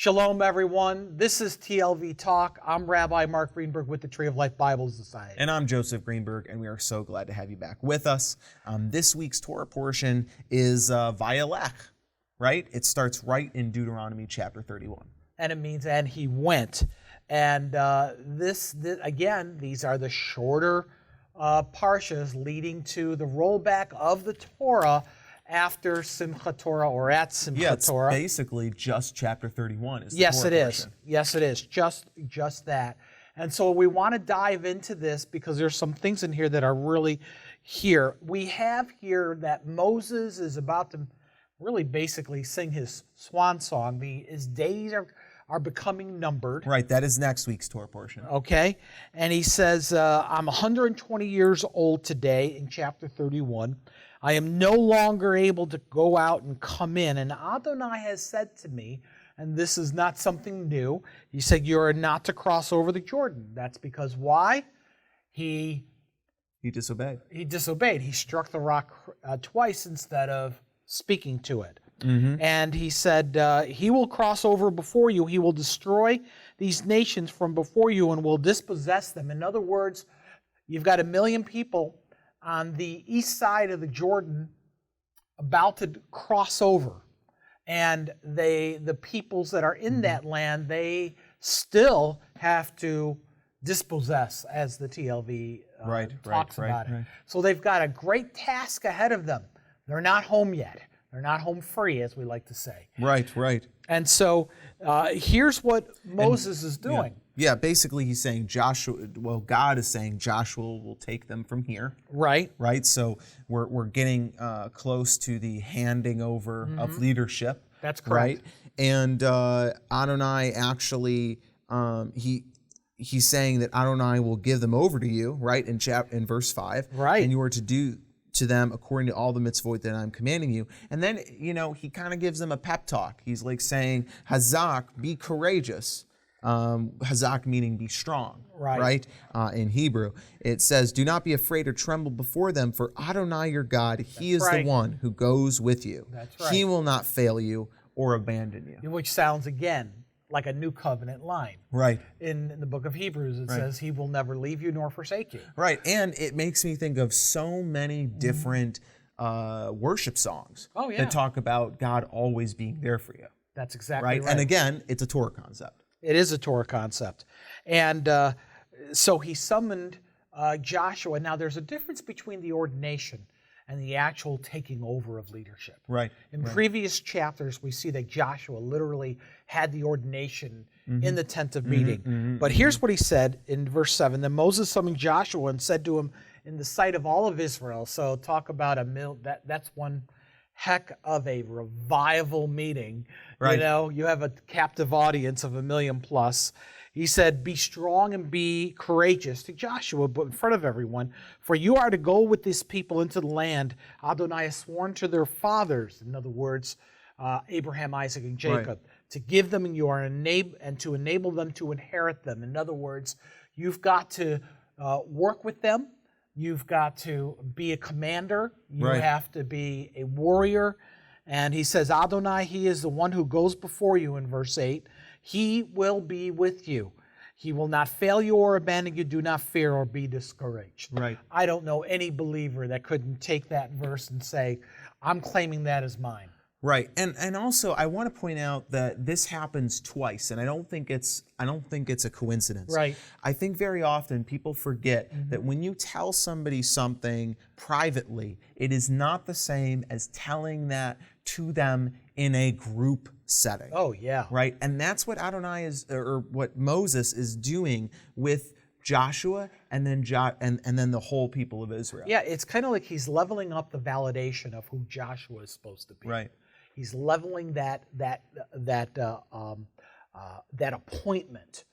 Shalom, everyone. This is TLV Talk. I'm Rabbi Mark Greenberg with the Tree of Life Bible Society. And I'm Joseph Greenberg, and we are so glad to have you back with us. This week's Torah portion is Vayelech, right? It starts right in Deuteronomy chapter 31. And it means, and he went. And this again, these are the shorter parshas leading to the rollback of the Torah after Simchat Torah or at Simchat Torah. Yeah, it's basically just chapter 31. Yes, it is. Yes, it is. Just that. And so we want to dive into this because there's some things in here that are really here. We have here that Moses is about to really basically sing his swan song. His days are becoming numbered. Right, that is next week's Torah portion. Okay, and he says, I'm 120 years old today in chapter 31. I am no longer able to go out and come in. And Adonai has said to me, and this is not something new, he said, you are not to cross over the Jordan. That's because why? He disobeyed. He disobeyed. He struck the rock twice instead of speaking to it. Mm-hmm. And he said, he will cross over before you. He will destroy these nations from before you and will dispossess them. In other words, you've got 1 million people on the east side of the Jordan about to cross over. And the peoples that are in that land, they still have to dispossess, as the TLV talks about it. So they've got a great task ahead of them. They're not home yet. They're not home free, as we like to say. Right. And so here's what Moses is doing. Yeah, basically he's saying God is saying Joshua will take them from here. Right. So we're getting close to the handing over of leadership. That's correct. Right? And Adonai actually, he's saying that Adonai will give them over to you, right, in verse 5. Right. And you are to do to them according to all the mitzvot that I'm commanding you. And then, he kind of gives them a pep talk. He's like saying, Hazak, be courageous. Hazak meaning be strong, right? In Hebrew. It says, do not be afraid or tremble before them, for Adonai your God, He is the one who goes with you. That's right. He will not fail you or abandon you. Which sounds, again, like a new covenant line. Right. In the book of Hebrews, it says, He will never leave you nor forsake you. Right, and it makes me think of so many different worship songs that talk about God always being there for you. That's exactly right. And again, it's a Torah concept. It is a Torah concept. And so he summoned Joshua. Now, there's a difference between the ordination and the actual taking over of leadership. Right. In previous chapters, we see that Joshua literally had the ordination in the tent of meeting. But here's what he said in verse 7. Then Moses summoned Joshua and said to him in the sight of all of Israel. So talk about that's one heck of a revival meeting. Right. You have a captive audience of 1 million plus. He said, be strong and be courageous to Joshua, but in front of everyone, for you are to go with this people into the land Adonai has sworn to their fathers, in other words, Abraham, Isaac, and Jacob, to give them and to enable them to inherit them. In other words, you've got to work with them. You've got to be a commander. You have to be a warrior. And he says, Adonai, He is the one who goes before you in verse 8. He will be with you. He will not fail you or abandon you. Do not fear or be discouraged. Right. I don't know any believer that couldn't take that verse and say, I'm claiming that as mine. Right, and also I want to point out that this happens twice, and I don't think it's a coincidence. Right. I think very often people forget that when you tell somebody something privately, it is not the same as telling that to them in a group setting. Oh yeah. Right, and that's what Adonai is, or what Moses is doing with Joshua and then the whole people of Israel. Yeah, it's kind of like he's leveling up the validation of who Joshua is supposed to be. Right. He's leveling that appointment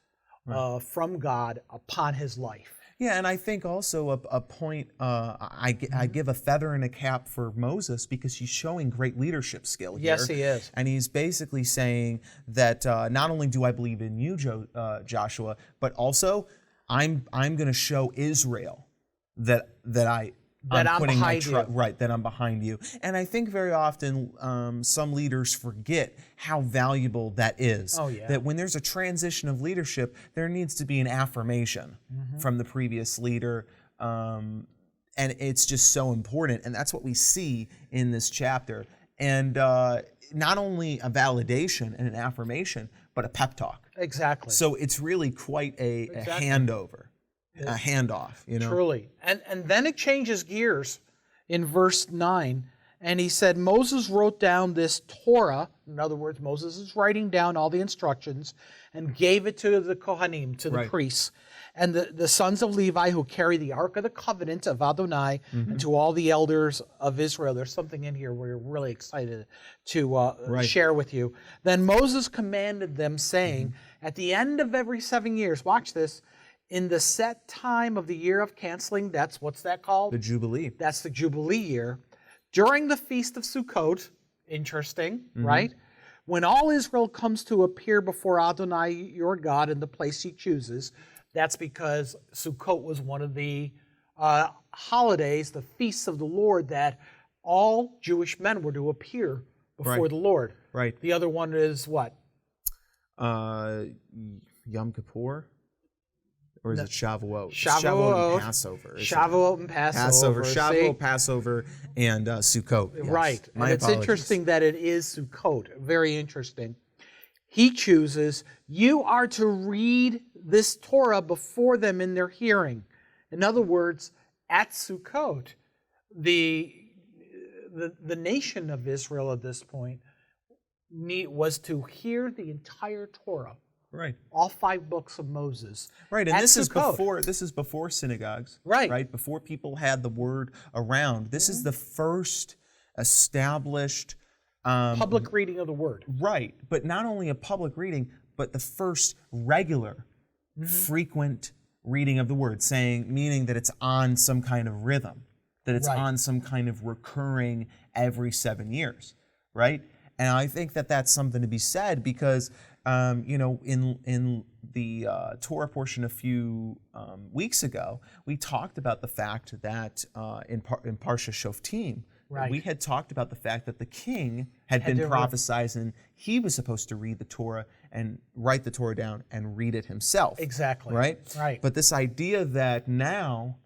from God upon his life. Yeah, and I think also a point, I give a feather in a cap for Moses because he's showing great leadership skill here. Yes, he is. And he's basically saying that not only do I believe in you, Joshua, but also I'm going to show Israel that That I'm putting behind you. Right, that I'm behind you. And I think very often some leaders forget how valuable that is. Oh, yeah. That when there's a transition of leadership, there needs to be an affirmation from the previous leader. And it's just so important. And that's what we see in this chapter. And not only a validation and an affirmation, but a pep talk. Exactly. So it's really quite a handover. A handoff, you know. Truly. And then it changes gears in verse 9. And he said, Moses wrote down this Torah. In other words, Moses is writing down all the instructions and gave it to the Kohanim, to the priests, and the sons of Levi who carry the Ark of the Covenant of Adonai, and to all the elders of Israel. There's something in here we're really excited to share with you. Then Moses commanded them, saying, at the end of every 7 years, watch this, in the set time of the year of canceling, what's that called? The Jubilee. That's the Jubilee year. During the Feast of Sukkot, interesting, right? When all Israel comes to appear before Adonai, your God, in the place he chooses, that's because Sukkot was one of the holidays, the feasts of the Lord, that all Jewish men were to appear before the Lord. Right. The other one is what? Yom Kippur? Or is it Shavuot? Shavuot and Passover. Shavuot and Passover. Shavuot, Passover, and Sukkot. Yes. Right. My and it's apologies. interesting that it is Sukkot. Very interesting. He chooses, you are to read this Torah before them in their hearing. In other words, at Sukkot, the nation of Israel at this point was to hear the entire Torah. Right. All 5 books of Moses. Right, and this is Sukkot. before synagogues. Right. Right, before people had the word around. This is the first established Public reading of the word. Right, but not only a public reading, but the first regular, frequent reading of the word, meaning that it's on some kind of rhythm, that it's on some kind of recurring every 7 years, right? And I think that that's something to be said because, in the Torah portion a few weeks ago, we talked about the fact that in Parsha Shoftim, we had talked about the fact that the king had been prophesizing he was supposed to read the Torah and write the Torah down and read it himself. Exactly. Right? Right. But this idea that now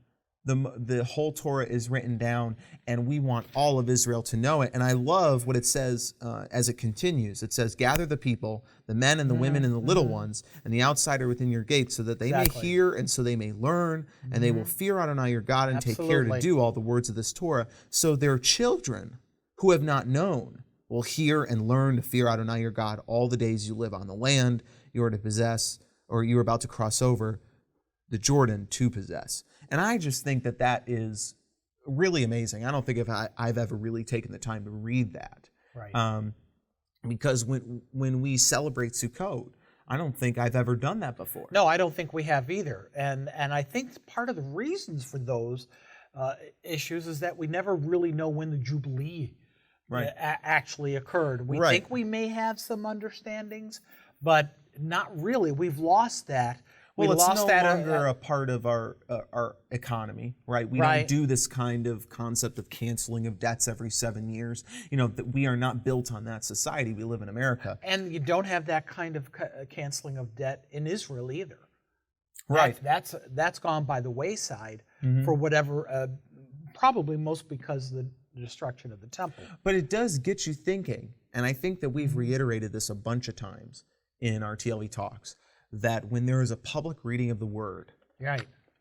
the whole Torah is written down and we want all of Israel to know it. And I love what it says as it continues. It says, gather the people, the men and the women and the little ones, and the outsider within your gates, so that they may hear and so they may learn, and they will fear Adonai your God and take care to do all the words of this Torah. So their children who have not known will hear and learn to fear Adonai your God all the days you live on the land you are to possess, or you are about to cross over the Jordan to possess. And I just think that that is really amazing. I don't think I've ever really taken the time to read that. Right. Because when we celebrate Sukkot, I don't think I've ever done that before. No, I don't think we have either. And I think part of the reasons for those issues is that we never really know when the Jubilee actually occurred. We think we may have some understandings, but not really. We've lost that. Well, it's no longer a part of our economy, right? We don't do this kind of concept of canceling of debts every 7 years. That we are not built on that society. We live in America. And you don't have that kind of canceling of debt in Israel either. Right. That's gone by the wayside for whatever, probably most because of the destruction of the temple. But it does get you thinking, and I think that we've reiterated this a bunch of times in our TLV talks, that when there is a public reading of the word,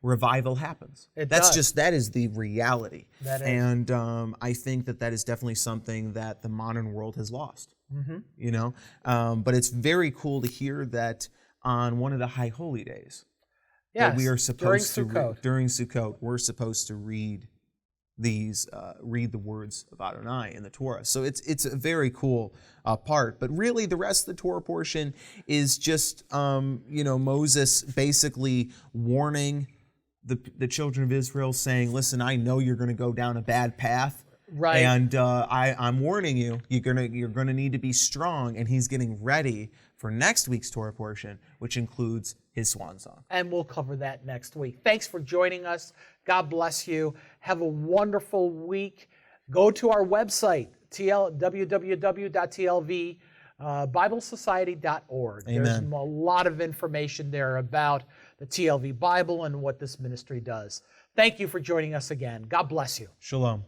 revival happens. That is the reality. That is. And I think that is definitely something that the modern world has lost. But it's very cool to hear that on one of the high holy days, that we are supposed during Sukkot, we're supposed to read the words of Adonai in the Torah. So it's a very cool part. But really, the rest of the Torah portion is just Moses basically warning the children of Israel, saying, "Listen, I know you're going to go down a bad path, and I'm warning you. You're gonna need to be strong." And he's getting ready for next week's Torah portion, which includes his swan song. And we'll cover that next week. Thanks for joining us. God bless you. Have a wonderful week. Go to our website, www.tlvbiblesociety.org. Amen. There's a lot of information there about the TLV Bible and what this ministry does. Thank you for joining us again. God bless you. Shalom.